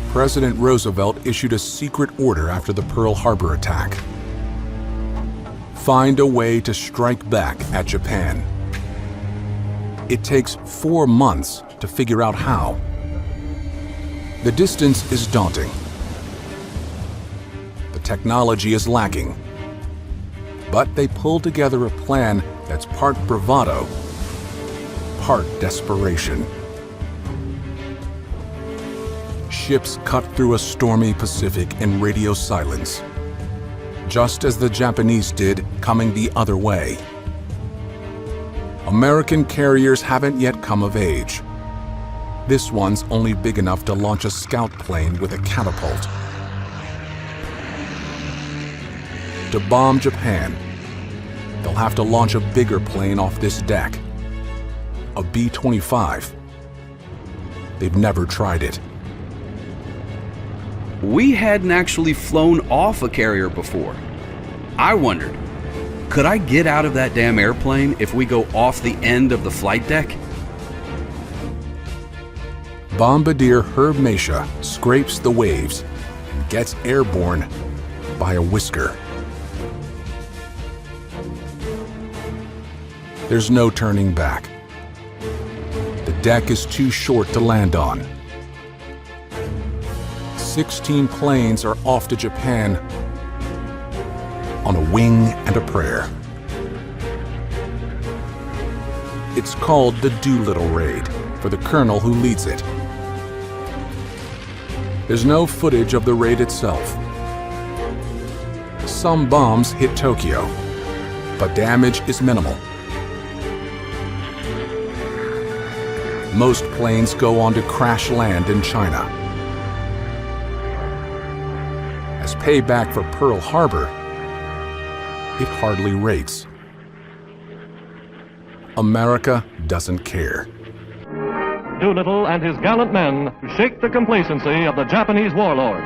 President Roosevelt issued a secret order after the Pearl Harbor attack. Find a way to strike back at Japan. It takes 4 months to figure out how. The distance is daunting. The technology is lacking. But they pull together a plan that's part bravado, part desperation. Ships cut through a stormy Pacific in radio silence, just as the Japanese did coming the other way. American carriers haven't yet come of age. This one's only big enough to launch a scout plane with a catapult. To bomb Japan, they'll have to launch a bigger plane off this deck, a B-25. They've never tried it. We hadn't actually flown off a carrier before. I wondered, could I get out of that damn airplane if we go off the end of the flight deck? Bombardier Herb Mesha scrapes the waves and gets airborne by a whisker. There's no turning back. The deck is too short to land on. 16 planes are off to Japan on a wing and a prayer. It's called the Doolittle Raid for the colonel who leads it. There's no footage of the raid itself. Some bombs hit Tokyo, but damage is minimal. Most planes go on to crash land in China. As payback for Pearl Harbor, it hardly rates. America doesn't care. Doolittle and his gallant men shake the complacency of the Japanese warlords.